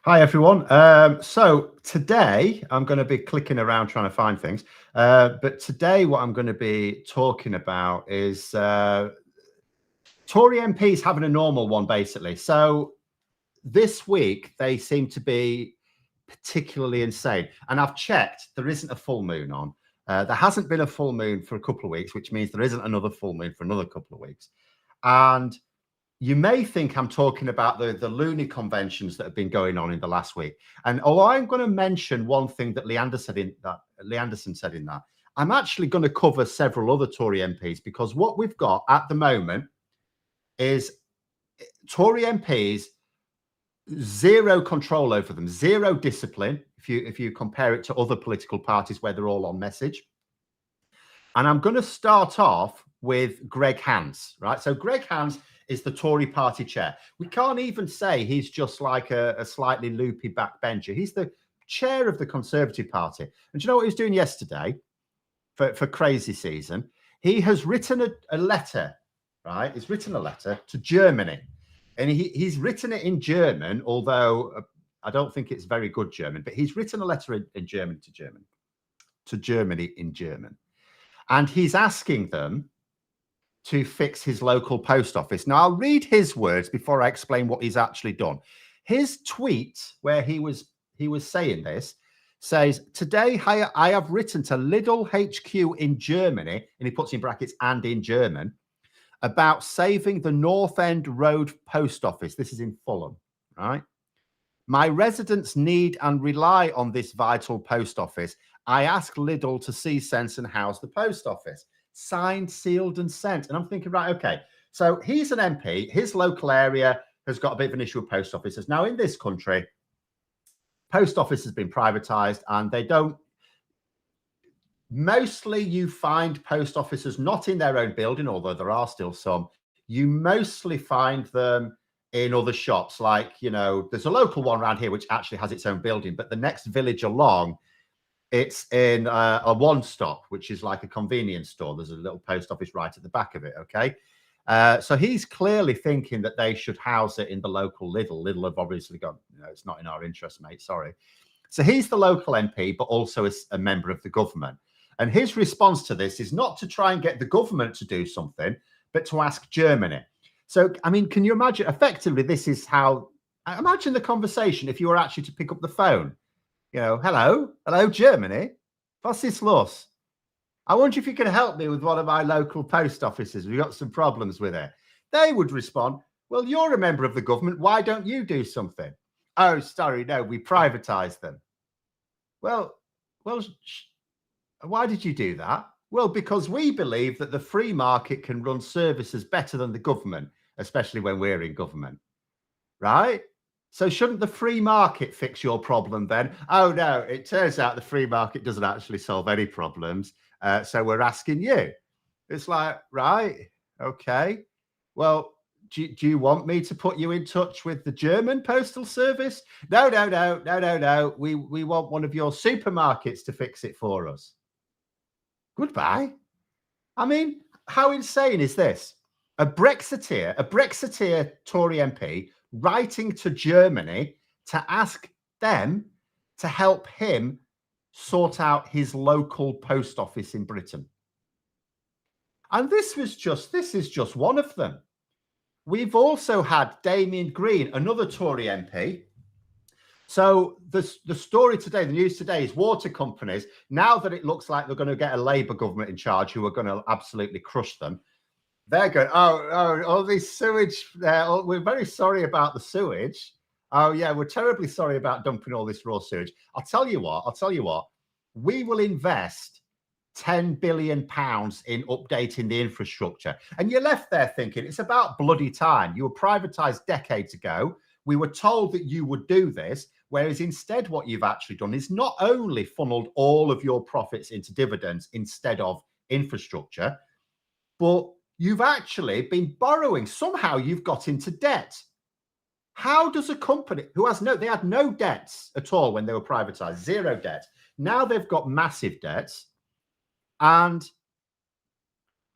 Hi, everyone. So today I'm going to be clicking around trying to find things. But today what I'm going to be talking about is Tory MPs having a normal one, basically. So this week they seem to be particularly insane. And I've checked, there isn't a full moon on. There hasn't been a full moon for a couple of weeks, which means there isn't another full moon for another couple of weeks. And you may think I'm talking about the loony conventions that have been going on in the last week. And although I'm going to mention one thing that Lee Anderson said in that, I'm actually going to cover several other Tory MPs, because what we've got at the moment is Tory MPs, zero control over them, zero discipline, if you compare it to other political parties where they're all on message. And I'm going to start off with Greg Hands, right? So Greg Hands is the Tory party chair. We can't even say he's just like a slightly loopy backbencher. He's the chair of the Conservative Party. And do you know what he was doing yesterday for crazy season? He has written a letter, right? He's written a letter to Germany. And he's written it in German, although I don't think it's very good German, but he's written a letter in German to Germany in German. And he's asking them to fix his local post office. Now, I'll read his words before I explain what he's actually done. His tweet, where he was saying this, says, "Today I have written to Lidl HQ in Germany," and he puts in brackets "and in German," about saving the North End Road post office. This is in Fulham, right? "My residents need and rely on this vital post office. I ask Lidl to see sense and house the post office. Signed, sealed and sent." And I'm thinking, right, okay. So he's an MP. His local area has got a bit of an issue with post offices. Now, in this country, post office has been privatized, and they don't. Mostly you find post offices not in their own building, although there are still some. You mostly find them in other shops. Like, you know, there's a local one around here which actually has its own building, but the next village along, it's in a one stop, which is like a convenience store. There's a little post office right at the back of it. Okay. So he's clearly thinking that they should house it in the local Lidl. Lidl have obviously gone, you know, it's not in our interest, mate. Sorry. So he's the local MP, but also is a member of the government. And his response to this is not to try and get the government to do something, but to ask Germany. So, I mean, can you imagine? Effectively, this is how, imagine the conversation if you were actually to pick up the phone. You know, hello, Germany. Was ist los? I wonder if you can help me with one of my local post offices. We've got some problems with it. They would respond, well, you're a member of the government. Why don't you do something? Oh, sorry, no, we privatized them. Well, why did you do that? Well, because we believe that the free market can run services better than the government, especially when we're in government, right? So shouldn't the free market fix your problem then? Oh, no, it turns out the free market doesn't actually solve any problems. So we're asking you. It's like, right, okay. Well, do you want me to put you in touch with the German postal service? No. We want one of your supermarkets to fix it for us. Goodbye. I mean, how insane is this? A Brexiteer Tory MP writing to Germany to ask them to help him sort out his local post office in Britain. And this is just one of them. We've also had Damien Green, another Tory MP. So the story today, the news today, is water companies, now that it looks like they're going to get a Labour government in charge who are going to absolutely crush them, they're going, all this sewage, we're very sorry about the sewage. Oh, yeah, we're terribly sorry about dumping all this raw sewage. I'll tell you what, we will invest £10 billion in updating the infrastructure. And you're left there thinking, it's about bloody time. You were privatized decades ago. We were told that you would do this, whereas instead what you've actually done is not only funneled all of your profits into dividends instead of infrastructure, but you've actually been borrowing. Somehow you've got into debt. How does a company who has they had no debts at all when they were privatized, zero debt. Now they've got massive debts. And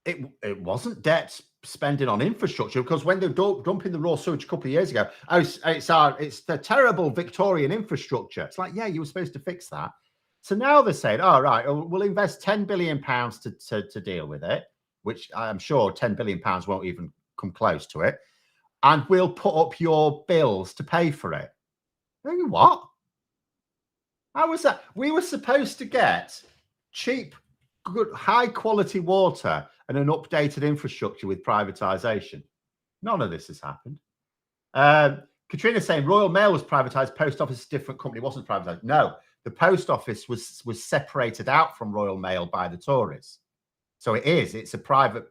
It wasn't debt spending on infrastructure, because when they were dumping the raw sewage a couple of years ago, it's the terrible Victorian infrastructure. It's like, yeah, you were supposed to fix that. So now they're saying, all right, we'll invest £10 billion to deal with it, which I'm sure £10 billion won't even come close to it. And we'll put up your bills to pay for it. What? How was that? We were supposed to get cheap, good, high quality water and an updated infrastructure with privatisation. None of this has happened. Katrina's saying Royal Mail was privatised, Post Office, different company, wasn't privatised. No, the Post Office was separated out from Royal Mail by the Tories. So it's a private,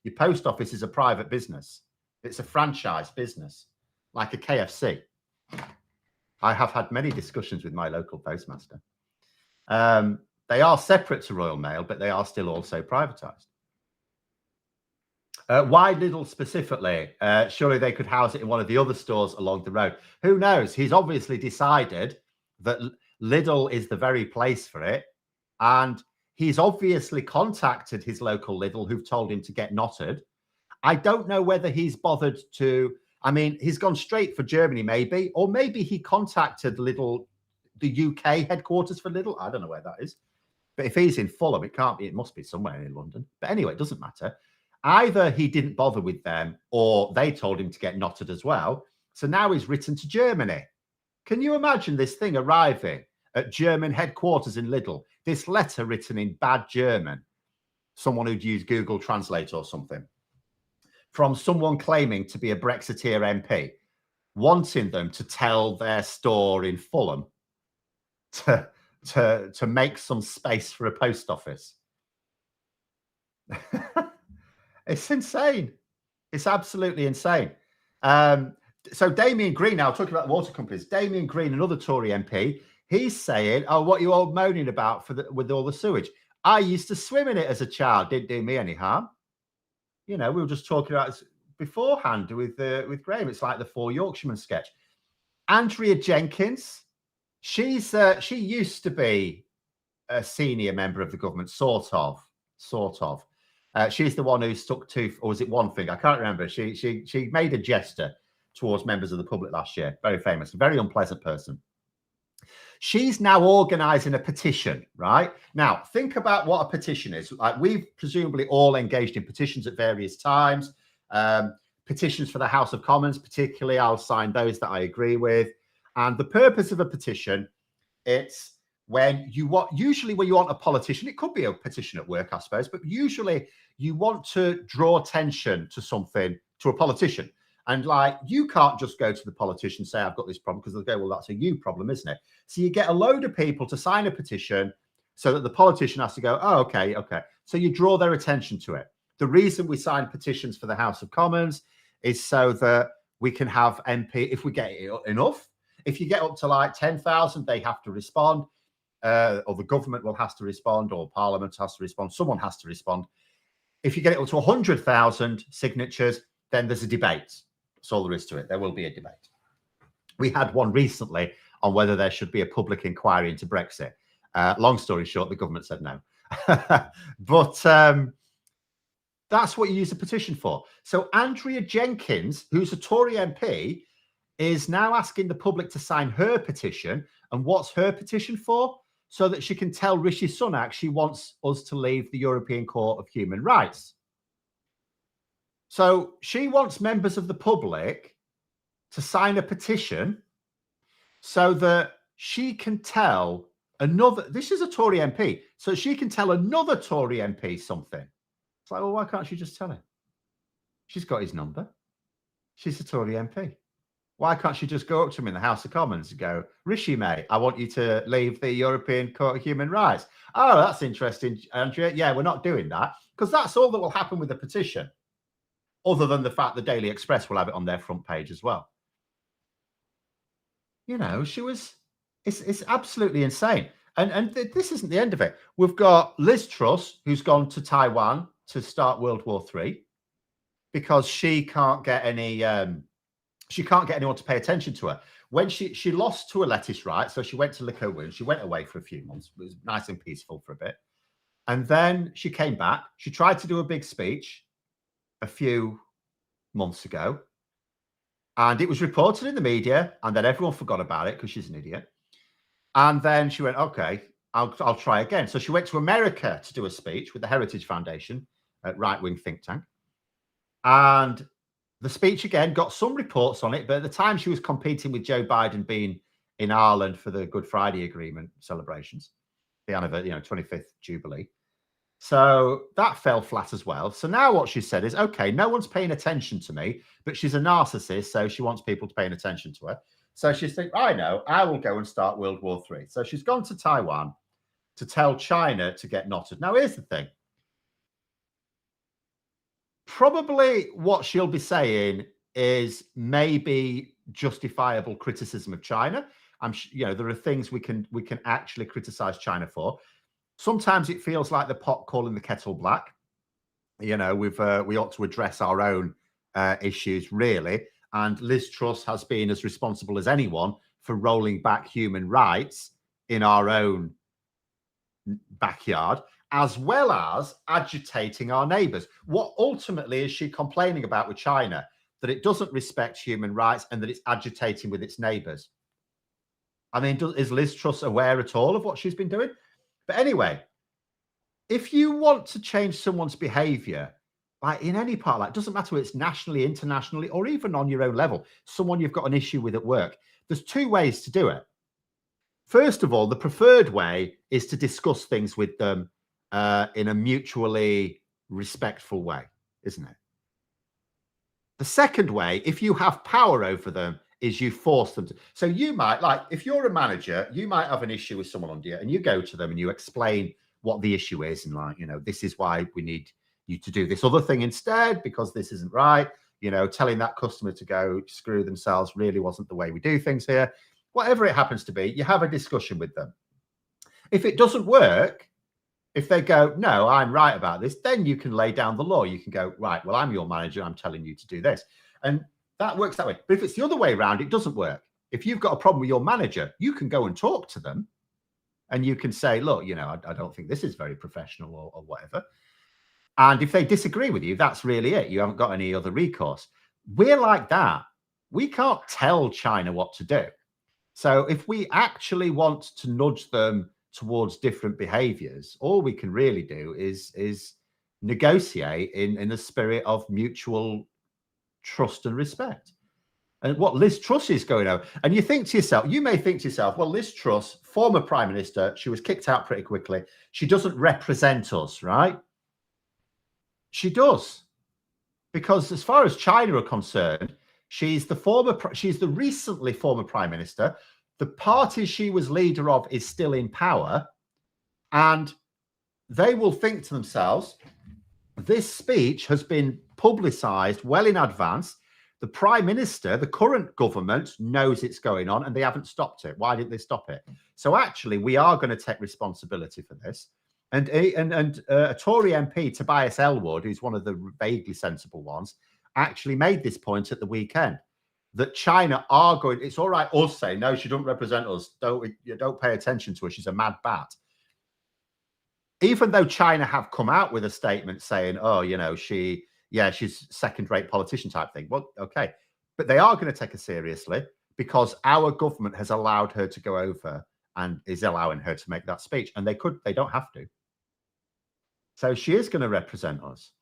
your post office is a private business. It's a franchise business, like a KFC. I have had many discussions with my local postmaster. They are separate to Royal Mail, but they are still also privatised. Why Lidl specifically? Surely they could house it in one of the other stores along the road. Who knows? He's obviously decided that Lidl is the very place for it. And he's obviously contacted his local Lidl, who've told him to get knotted. I don't know whether he's bothered to... I mean, he's gone straight for Germany, maybe. Or maybe he contacted Lidl, the UK headquarters for Lidl. I don't know where that is. But if he's in Fulham, it can't be. It must be somewhere in London. But anyway, it doesn't matter. Either he didn't bother with them or they told him to get knotted as well. So now he's written to Germany. Can you imagine this thing arriving at German headquarters in Lidl? This letter written in bad German, someone who'd used Google Translate or something, from someone claiming to be a Brexiteer MP, wanting them to tell their store in Fulham to make some space for a post office. It's insane. It's absolutely insane. So Damien Green, now talking about water companies, Damien Green, another Tory MP, he's saying, oh, what are you all moaning about with all the sewage? I used to swim in it as a child. Didn't do me any harm. You know, we were just talking about this beforehand with Graham. It's like the Four Yorkshiremen sketch. Andrea Jenkins, she used to be a senior member of the government, sort of. She's the one who stuck to, or was it one thing? I can't remember. She made a gesture towards members of the public last year. Very famous, very unpleasant person. She's now organising a petition, right? Now, think about what a petition is. Like, we've presumably all engaged in petitions at various times. Petitions for the House of Commons, particularly, I'll sign those that I agree with. And the purpose of a petition, it's when you want, usually when you want a politician, it could be a petition at work, I suppose, but usually you want to draw attention to something, to a politician. And like, you can't just go to the politician and say, I've got this problem, because they'll go, well, that's a you problem, isn't it? So you get a load of people to sign a petition so that the politician has to go, oh, okay. So you draw their attention to it. The reason we sign petitions for the House of Commons is so that we can have MP, if we get enough, if you get up to like 10,000, they have to respond, or the government will have to respond, or Parliament has to respond, someone has to respond. If you get it up to 100,000 signatures, then there's a debate. That's all there is to it. There will be a debate. We had one recently on whether there should be a public inquiry into Brexit. Long story short, the government said no. But that's what you use a petition for. So Andrea Jenkins, who's a Tory MP, is now asking the public to sign her petition. And what's her petition for? So that she can tell Rishi Sunak she wants us to leave the European Court of Human Rights. So she wants members of the public to sign a petition so that she can tell another, this is a Tory MP, so she can tell another Tory MP something. It's like, well, why can't she just tell him? She's got his number. She's a Tory MP. Why can't she just go up to him in the House of Commons and go, Rishi, mate, I want you to leave the European Court of Human Rights. Oh, that's interesting, Andrea. Yeah, we're not doing that, because that's all that will happen with the petition, other than the fact the Daily Express will have it on their front page as well. You know, it's absolutely insane. And this isn't the end of it. We've got Liz Truss, who's gone to Taiwan to start World War III because she can't get any, she can't get anyone to pay attention to her. When she lost to a lettuce right, so she went to lick her wounds. She went away for a few months. It was nice and peaceful for a bit. And then she came back. She tried to do a big speech a few months ago. And it was reported in the media, and then everyone forgot about it because she's an idiot. And then she went, okay, I'll try again. So she went to America to do a speech with the Heritage Foundation, a right-wing think tank. And the speech again got some reports on it, but at the time she was competing with Joe Biden being in Ireland for the Good Friday Agreement celebrations, the anniversary, 25th Jubilee. So that fell flat as well. So now what she said is, okay, no one's paying attention to me, but she's a narcissist, so she wants people to pay attention to her. So she's thinking, I know, I will go and start World War III. So she's gone to Taiwan to tell China to get knotted. Now, here's the thing. Probably what she'll be saying is maybe justifiable criticism of China. There are things we can actually criticize China for. Sometimes it feels like the pot calling the kettle black. We ought to address our own issues, really. And Liz Truss has been as responsible as anyone for rolling back human rights in our own backyard, as well as agitating our neighbours. What ultimately is she complaining about with China? That it doesn't respect human rights and that it's agitating with its neighbours. I mean, is Liz Truss aware at all of what she's been doing? But anyway, if you want to change someone's behaviour, like in any part, like it doesn't matter whether it's nationally, internationally, or even on your own level, someone you've got an issue with at work, there's two ways to do it. First of all, the preferred way is to discuss things with them in a mutually respectful way, isn't it? The second way, if you have power over them, is you force them to. So you might, like, if you're a manager, you might have an issue with someone under you, and you go to them and you explain what the issue is, and like, this is why we need you to do this other thing instead because this isn't right. Telling that customer to go screw themselves really wasn't the way we do things here. Whatever it happens to be, you have a discussion with them. If it doesn't work, if they go, no, I'm right about this, then you can lay down the law. You can go, right, well, I'm your manager. I'm telling you to do this. And that works that way. But if it's the other way around, it doesn't work. If you've got a problem with your manager, you can go and talk to them and you can say, look, I don't think this is very professional or whatever. And if they disagree with you, that's really it. You haven't got any other recourse. We're like that. We can't tell China what to do. So if we actually want to nudge them towards different behaviors, all we can really do is negotiate in the spirit of mutual trust and respect. And what Liz Truss is going over, and you may think to yourself, well, Liz Truss, former prime minister, she was kicked out pretty quickly. She doesn't represent us, right? She does, because as far as China are concerned, she's the recently former prime minister. The party she was leader of is still in power, and they will think to themselves, this speech has been publicized well in advance. The prime minister, the current government, knows it's going on and they haven't stopped it. Why didn't they stop it? So actually, we are going to take responsibility for this. And a Tory MP, Tobias Ellwood, who's one of the vaguely sensible ones, actually made this point at the weekend, that China are going, it's all right us saying, no, she doesn't represent us. Don't pay attention to her. She's a mad bat. Even though China have come out with a statement saying, oh, she's second-rate politician type thing. Well, okay. But they are going to take her seriously because our government has allowed her to go over and is allowing her to make that speech. And they don't have to. So she is going to represent us.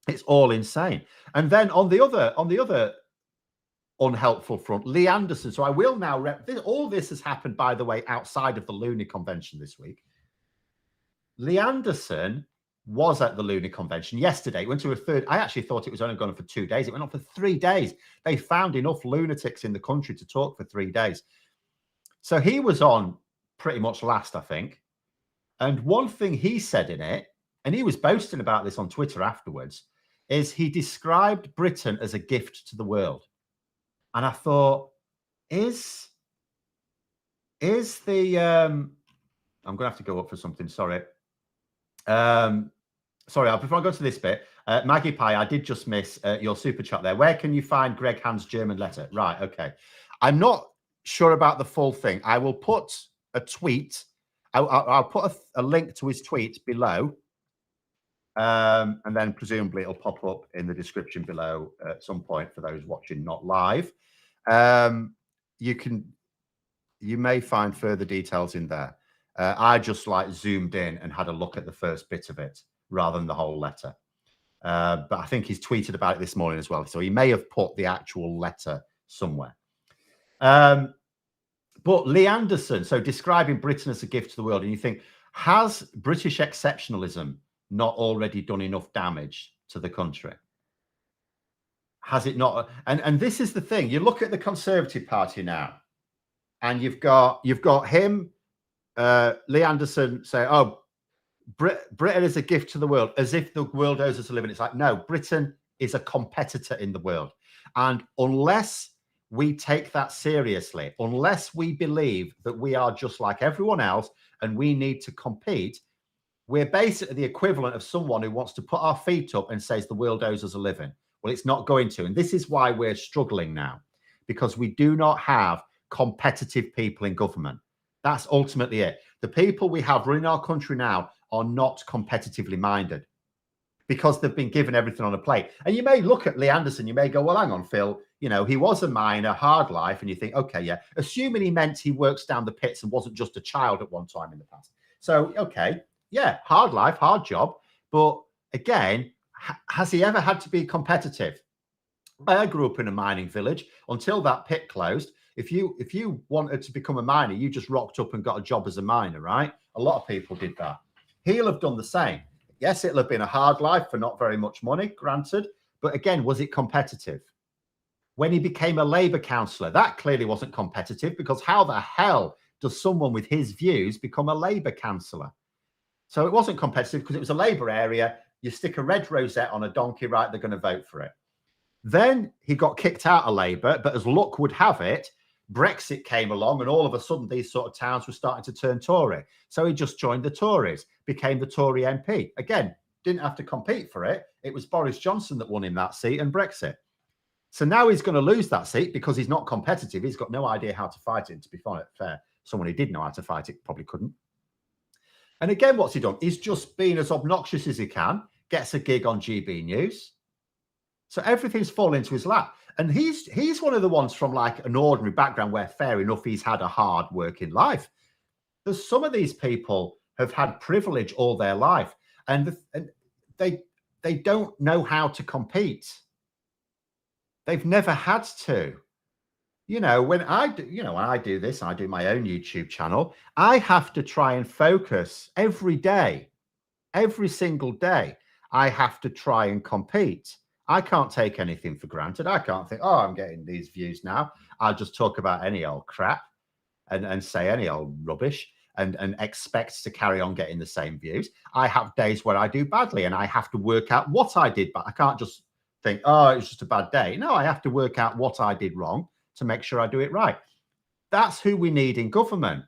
It's all insane. And then on the other unhelpful front, Lee Anderson. So I will now all this has happened, by the way, outside of the Looney Convention this week. Lee Anderson was at the Looney Convention yesterday. It went to a third. I actually thought it was only going on for 2 days. It went on for 3 days. They found enough lunatics in the country to talk for 3 days. So he was on pretty much last, I think. And one thing he said in it, and he was boasting about this on Twitter afterwards, is he described Britain as a gift to the world. And I thought, is the I'm going to have to go up for something. Sorry. Sorry, before I go to this bit, Maggie Pie, I did just miss your super chat there. Where can you find Greg Hand's German letter? Right, okay. I'm not sure about the full thing. I will put a tweet I'll put a link to his tweet below. And then presumably it'll pop up in the description below at some point for those watching not live. You may find further details in there. I just like zoomed in and had a look at the first bit of it rather than the whole letter. But I think he's tweeted about it this morning as well. So he may have put the actual letter somewhere. But Lee Anderson, so describing Britain as a gift to the world, and you think, has British exceptionalism not already done enough damage to the country? Has it not? And this is the thing. You look at the Conservative Party now, and you've got him, Lee Anderson, say, "Oh, Britain is a gift to the world," as if the world owes us a living. It's like, no, Britain is a competitor in the world, and unless we take that seriously, unless we believe that we are just like everyone else and we need to compete, we're basically the equivalent of someone who wants to put our feet up and says the world owes us a living. Well, it's not going to. And this is why we're struggling now, because we do not have competitive people in government. That's ultimately it. The people we have running our country now are not competitively minded because they've been given everything on a plate. And you may look at Lee Anderson, you may go, well, hang on, Phil, you know, he was a miner, hard life. And you think, okay, yeah, assuming he meant he works down the pits and wasn't just a child at one time in the past. So, okay, yeah, hard life, hard job. But again, has he ever had to be competitive? I grew up in a mining village until that pit closed. If you wanted to become a miner, you just rocked up and got a job as a miner, right? A lot of people did that. He'll have done the same. Yes, it'll have been a hard life for not very much money, granted. But again, was it competitive? When he became a Labour councillor, that clearly wasn't competitive, because how the hell does someone with his views become a Labour councillor? So it wasn't competitive because it was a Labour area. You stick a red rosette on a donkey, right? They're going to vote for it. Then he got kicked out of Labour, but as luck would have it, Brexit came along and all of a sudden these sort of towns were starting to turn Tory. So he just joined the Tories, became the Tory MP. Again, didn't have to compete for it. It was Boris Johnson that won him that seat and Brexit. So now he's going to lose that seat because he's not competitive. He's got no idea how to fight it. To be fair, someone who did know how to fight it probably couldn't. And again, what's he done? He's just been as obnoxious as he can, gets a gig on GB News. So everything's fallen into his lap. And he's one of the ones from like an ordinary background where, fair enough, he's had a hard working life. There's some of these people have had privilege all their life, and they don't know how to compete. They've never had to. You know, when I do this, I do my own YouTube channel, I have to try and focus every day, every single day. I have to try and compete. I can't take anything for granted. I can't think, oh, I'm getting these views now. I'll just talk about any old crap and say any old rubbish and expect to carry on getting the same views. I have days where I do badly and I have to work out what I did, but I can't just think, oh, it was just a bad day. No, I have to work out what I did wrong to make sure I do it right. That's who we need in government.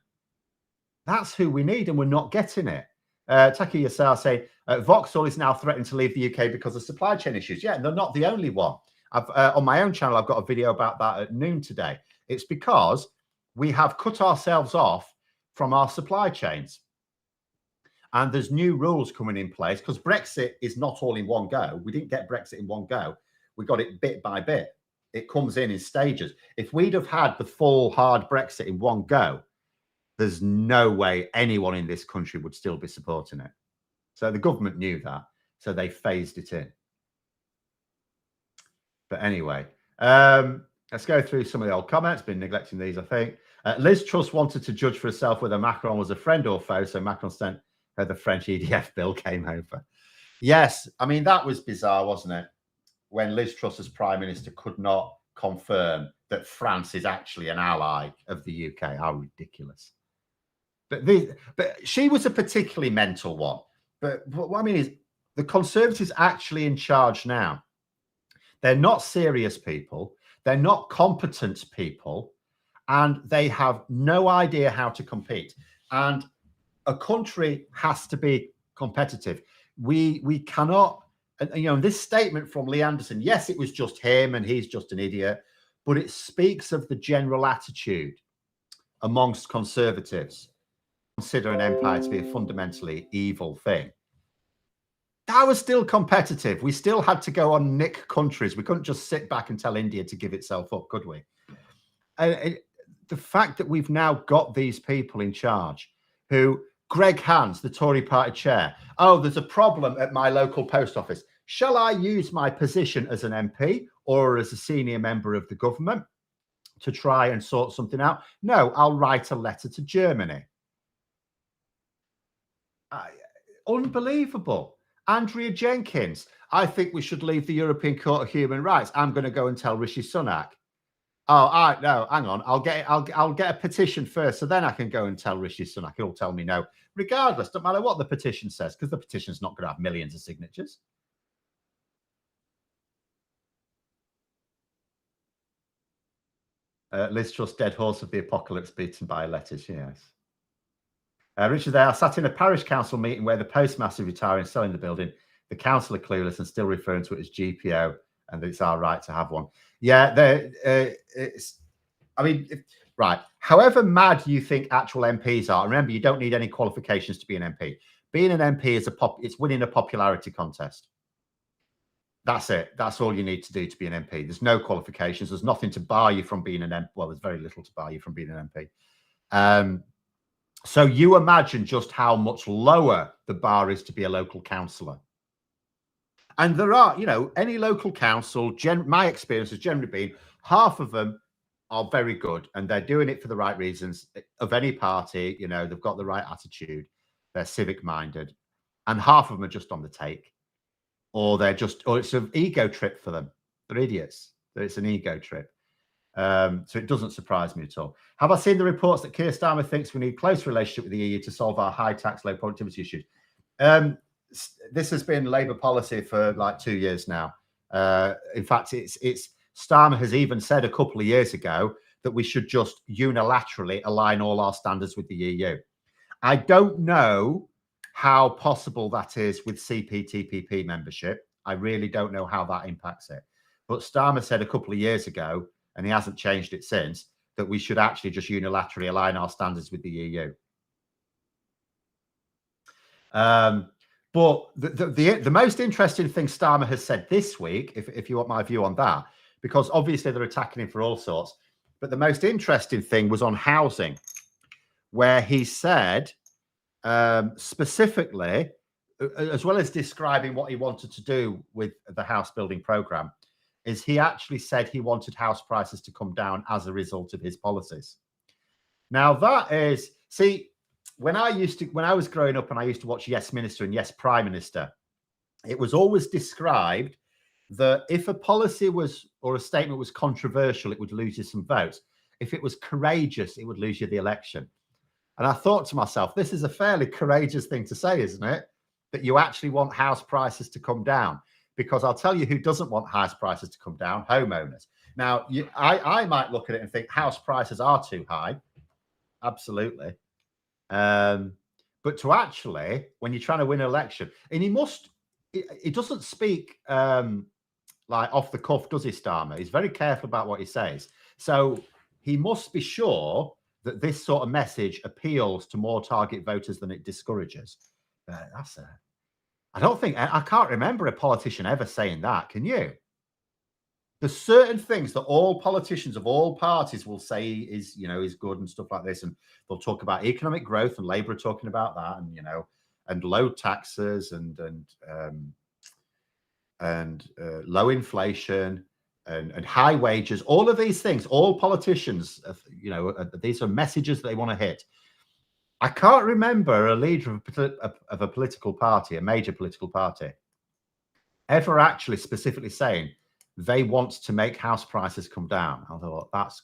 That's who we need, and we're not getting it. Taki Yassar saying, Vauxhall is now threatening to leave the UK because of supply chain issues. Yeah, they're not the only one. On my own channel, I've got a video about that at noon today. It's because we have cut ourselves off from our supply chains. And there's new rules coming in place because Brexit is not all in one go. We didn't get Brexit in one go. We got it bit by bit. It comes in stages. If we'd have had the full hard Brexit in one go, there's no way anyone in this country would still be supporting it. So the government knew that, so they phased it in. But anyway, let's go through some of the old comments. Been neglecting these, I think. Liz Truss wanted to judge for herself whether Macron was a friend or foe, so Macron sent her the French EDF bill came over. Yes, I mean, that was bizarre, wasn't it? When Liz Truss as Prime Minister could not confirm that France is actually an ally of the UK. How ridiculous. But she was a particularly mental one. But what I mean is the Conservatives actually in charge now. They're not serious people. They're not competent people. And they have no idea how to compete. And a country has to be competitive. We cannot, and you know, this statement from Lee Anderson, yes, it was just him and he's just an idiot, but it speaks of the general attitude amongst Conservatives. consider an empire to be a fundamentally evil thing, that was still competitive. We still had to go on nick countries. We couldn't just sit back and tell India to give itself up, could we? The fact that we've now got these people in charge who, Greg Hans, the Tory party chair, oh, there's a problem at my local post office. Shall I use my position as an MP or as a senior member of the government to try and sort something out? No, I'll write a letter to Germany. Unbelievable. Andrea Jenkins, I think we should leave the European Court of Human Rights. I'm going to go and tell Rishi Sunak. Oh, no, hang on. I'll get a petition first, so then I can go and tell Rishi Sunak. He'll tell me no, regardless. Don't matter what the petition says, because the petition's not going to have millions of signatures. Liz Truss, dead horse of the apocalypse, beaten by letters. Yes. Richard, they are sat in a parish council meeting where the postmaster is retiring, selling the building. The council are clueless and still referring to it as GPO, and it's our right to have one. Yeah, right. However mad you think actual MPs are, remember, you don't need any qualifications to be an MP. Being an MP is it's winning a popularity contest. That's it. That's all you need to do to be an MP. There's no qualifications. There's nothing to bar you from being an MP. Well, there's very little to bar you from being an MP. So you imagine just how much lower the bar is to be a local councillor. And there are, any local council, my experience has generally been half of them are very good and they're doing it for the right reasons of any party. They've got the right attitude. They're civic minded, and half of them are just on the take, or it's an ego trip for them. They're idiots. It's an ego trip. So it doesn't surprise me at all. Have I seen the reports that Keir Starmer thinks we need close relationship with the EU to solve our high tax, low productivity issues? This has been Labour policy for like 2 years now. In fact, it's Starmer has even said a couple of years ago that we should just unilaterally align all our standards with the EU. I don't know how possible that is with CPTPP membership. I really don't know how that impacts it. But Starmer said a couple of years ago, and he hasn't changed it since, that we should actually just unilaterally align our standards with the EU. But the most interesting thing Starmer has said this week, if you want my view on that, because obviously they're attacking him for all sorts, but the most interesting thing was on housing, where he said specifically, as well as describing what he wanted to do with the house building program, is he actually said he wanted house prices to come down as a result of his policies. Now that is, see, when I was growing up and I used to watch Yes Minister and Yes Prime Minister, it was always described that if a policy or a statement was controversial, it would lose you some votes. If it was courageous, it would lose you the election. And I thought to myself, this is a fairly courageous thing to say, isn't it? That you actually want house prices to come down. Because I'll tell you who doesn't want house prices to come down: homeowners. Now, I might look at it and think house prices are too high. Absolutely. But to actually, when you're trying to win an election, and he doesn't speak like off the cuff, does he, Starmer? He's very careful about what he says. So he must be sure that this sort of message appeals to more target voters than it discourages. I can't remember a politician ever saying that. Can you? There's certain things that all politicians of all parties will say is good and stuff like this. And they'll talk about economic growth, and Labour are talking about that, and low taxes and low inflation and high wages. All of these things, all politicians, these are messages that they want to hit. I can't remember a leader of a political party, a major political party, ever actually specifically saying they want to make house prices come down. I thought that's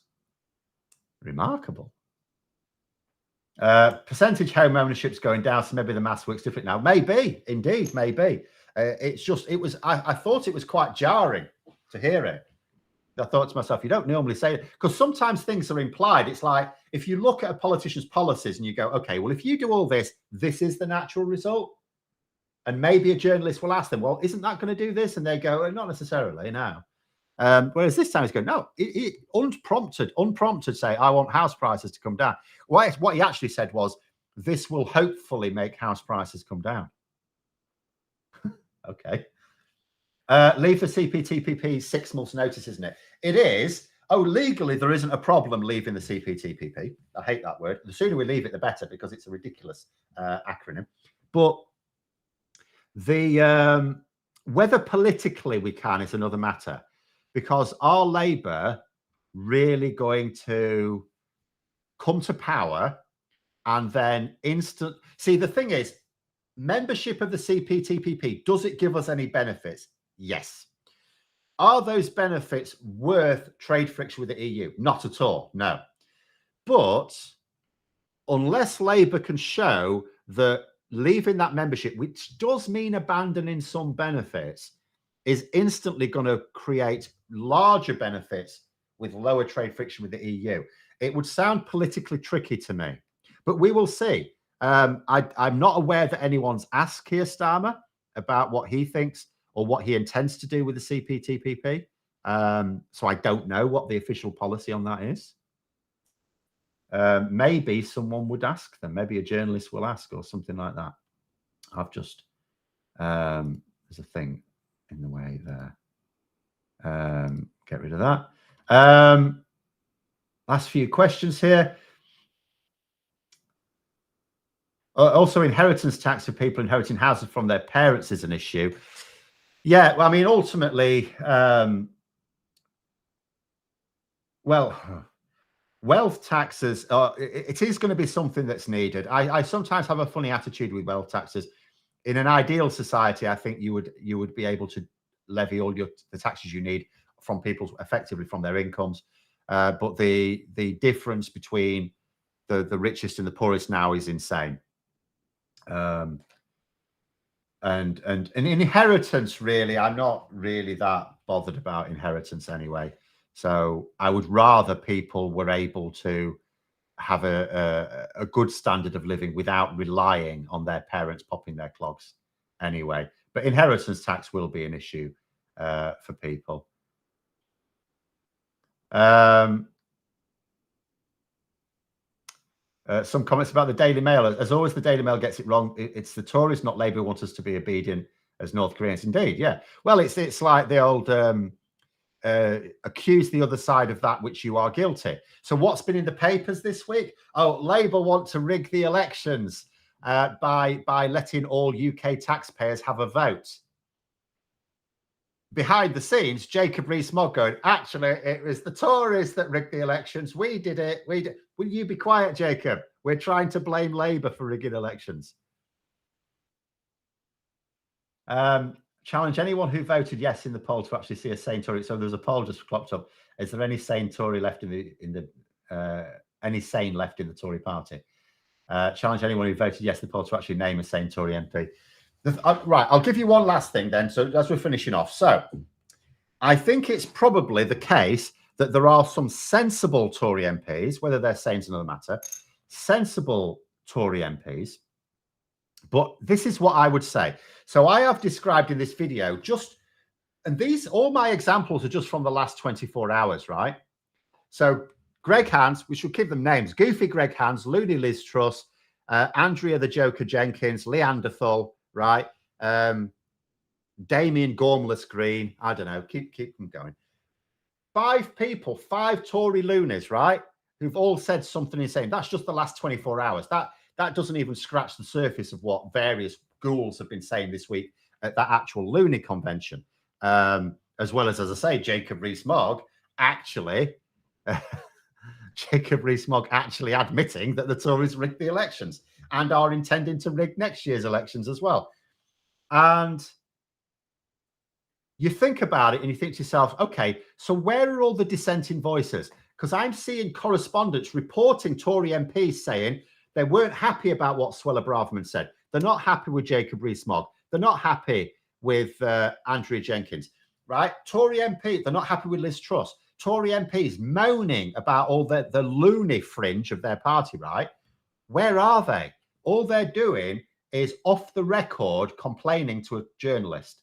remarkable. Percentage home ownership's going down, so maybe the maths works different now. Maybe, indeed, maybe. I thought it was quite jarring to hear it. I thought to myself, you don't normally say it, because sometimes things are implied. It's like, if you look at a politician's policies and you go, okay, well, if you do all this, this is the natural result. And maybe a journalist will ask them, well, isn't that going to do this? And they go, not necessarily, no. Whereas this time he's going, no, unprompted say, I want house prices to come down. What he actually said was, this will hopefully make house prices come down. Okay. Leave the CPTPP 6 months notice, isn't it? It is. Oh, legally, there isn't a problem leaving the CPTPP. I hate that word. The sooner we leave it, the better, because it's a ridiculous acronym. But the whether politically we can is another matter, because are Labour really going to come to power and then see, the thing is, membership of the CPTPP, does it give us any benefits? Yes. Are those benefits worth trade friction with the EU? Not at all, no. But unless Labour can show that leaving that membership, which does mean abandoning some benefits, is instantly going to create larger benefits with lower trade friction with the EU, it would sound politically tricky to me. But we will see. I'm not aware that anyone's asked Keir Starmer about what he thinks or what he intends to do with the CPTPP. So I don't know what the official policy on that is. Maybe someone would ask them. Maybe a journalist will ask or something like that. I've just, there's a thing in the way there. Get rid of that. Last few questions here. Also, inheritance tax for people inheriting houses from their parents is an issue. Yeah, well, I mean, ultimately, well, wealth taxes, it is going to be something that's needed. I sometimes have a funny attitude with wealth taxes. In an ideal society, I think you would be able to levy all the taxes you need from people effectively from their incomes. But the difference between the richest and the poorest now is insane. And inheritance, really, I'm not really that bothered about inheritance anyway. So I would rather people were able to have a good standard of living without relying on their parents popping their clogs anyway. But inheritance tax will be an issue for people. Some comments about the Daily Mail. As always, the Daily Mail gets it wrong. It's the Tories, not Labour, who want us to be obedient as North Koreans. Indeed, yeah. Well, it's like the old accuse the other side of that which you are guilty. So what's been in the papers this week? Oh, Labour want to rig the elections by letting all UK taxpayers have a vote. Behind the scenes, Jacob Rees-Mogg going, actually, it was the Tories that rigged the elections. We did it. Will you be quiet, Jacob? We're trying to blame Labour for rigging elections. Challenge anyone who voted yes in the poll to actually see a sane Tory. So there's a poll just clocked up. Is there any sane Tory left any sane left in the Tory party? Challenge anyone who voted yes in the poll to actually name a sane Tory MP. Right, I'll give you one last thing then. So as we're finishing off, so I think it's probably the case that there are some sensible Tory MPs, whether they're sane is another matter, sensible Tory MPs. But this is what I would say. So I have described in this video and all my examples are just from the last 24 hours, right? So Greg Hands, we should give them names: Goofy Greg Hands, Looney Liz Truss, Andrea the Joker Jenkins, Leanderthal, right? Damien Gormless Green. I don't know. Keep them going. 5 people, 5 Tory loonies, right? Who've all said something insane. That's just the last 24 hours. That doesn't even scratch the surface of what various ghouls have been saying this week at that actual loony convention. As well as I say, Jacob Rees-Mogg actually, admitting that the Tories rigged the elections and are intending to rig next year's elections as well. And you think about it and you think to yourself, okay, so where are all the dissenting voices? Because I'm seeing correspondents reporting Tory MPs saying they weren't happy about what Suella Braverman said. They're not happy with Jacob Rees-Mogg. They're not happy with Andrea Jenkins, right? Tory MP, they're not happy with Liz Truss. Tory MPs moaning about all the loony fringe of their party, right? Where are they? All they're doing is off the record complaining to a journalist.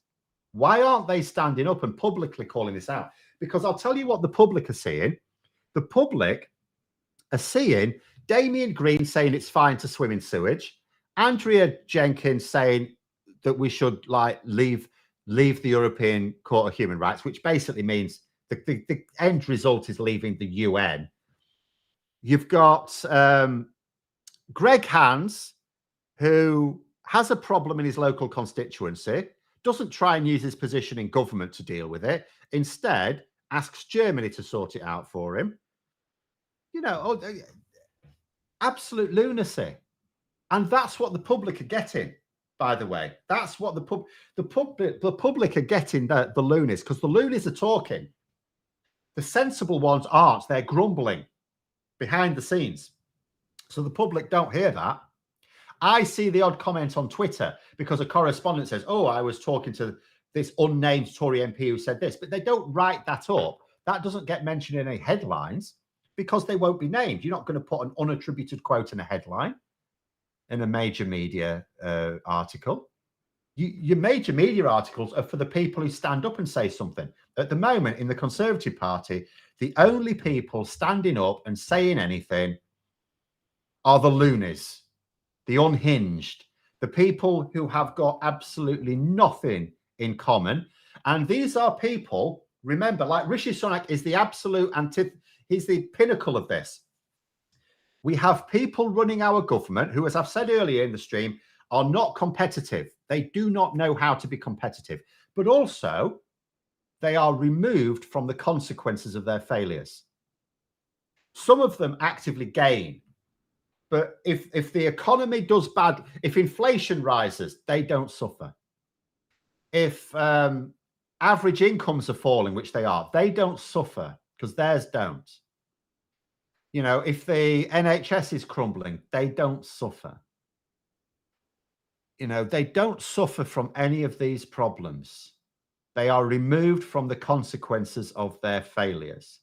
Why aren't they standing up and publicly calling this out? Because I'll tell you what the public are seeing. The public are seeing Damien Green saying it's fine to swim in sewage. Andrea Jenkins saying that we should leave the European Court of Human Rights, which basically means the end result is leaving the UN. You've got Greg Hans, who has a problem in his local constituency, doesn't try and use his position in government to deal with it. Instead, asks Germany to sort it out for him. Absolute lunacy. And that's what the public are getting, by the way. That's what the public are getting, the loonies, because the loonies are talking. The sensible ones aren't. They're grumbling behind the scenes. So the public don't hear that. I see the odd comment on Twitter because a correspondent says, oh, I was talking to this unnamed Tory MP who said this, but they don't write that up. That doesn't get mentioned in any headlines because they won't be named. You're not going to put an unattributed quote in a headline in a major media article. Your major media articles are for the people who stand up and say something. At the moment, in the Conservative Party, the only people standing up and saying anything are the loonies, the unhinged, the people who have got absolutely nothing in common. And these are people, remember, like Rishi Sunak is the absolute he's the pinnacle of this. We have people running our government who, as I've said earlier in the stream, are not competitive. They do not know how to be competitive, but also they are removed from the consequences of their failures. Some of them actively gain, but if the economy does bad, if inflation rises, they don't suffer. If average incomes are falling, which they are, they don't suffer because theirs don't. If the NHS is crumbling, they don't suffer. They don't suffer from any of these problems. They are removed from the consequences of their failures.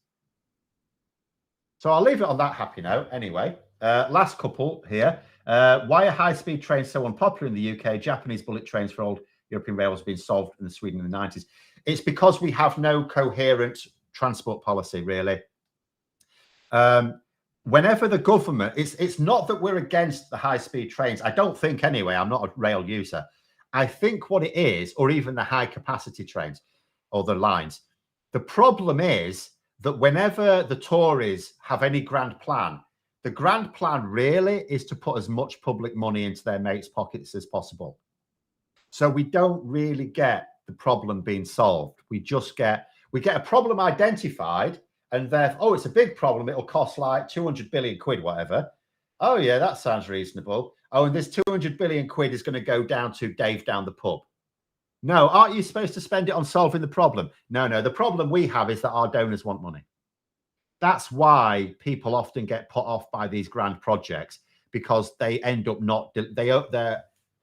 So I'll leave it on that happy note anyway. Last couple here. Why are high-speed trains so unpopular in the UK? Japanese bullet trains for old European railways have been solved in Sweden in the 90s. It's because we have no coherent transport policy, really. Whenever the government, it's not that we're against the high-speed trains. I don't think anyway. I'm not a rail user. I think what it is, or even the high-capacity trains or the lines, the problem is that whenever the Tories have any grand plan, the grand plan really is to put as much public money into their mates' pockets as possible. So we don't really get the problem being solved. We get a problem identified, and therefore, it's a big problem. It'll cost like 200 billion quid, whatever. Oh yeah, that sounds reasonable. Oh, and this 200 billion quid is going to go down to Dave down the pub. No, aren't you supposed to spend it on solving the problem? No. The problem we have is that our donors want money. That's why people often get put off by these grand projects, because they end up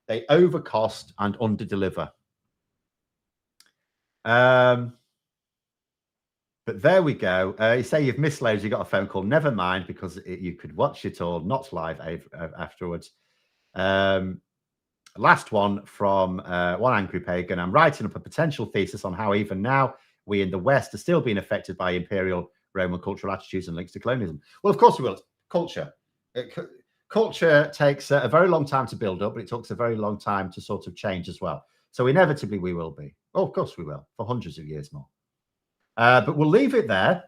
they overcost and underdeliver. But there we go. You say you've missed loads. You got a phone call. Never mind, because you could watch it all, not live afterwards. Last one from one angry pagan. I'm writing up a potential thesis on how even now we in the West are still being affected by imperial Roman cultural attitudes and links to colonialism. Well, of course we will. It's culture. Culture takes a very long time to build up, but it takes a very long time to sort of change as well. So inevitably we will be. Oh, of course we will, for hundreds of years more. But we'll leave it there.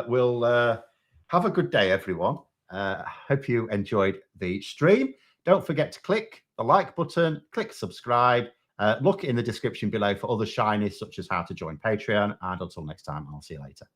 We'll have a good day, everyone. Hope you enjoyed the stream. Don't forget to click the like button, click subscribe. Look in the description below for other shinies, such as how to join Patreon. And until next time, I'll see you later.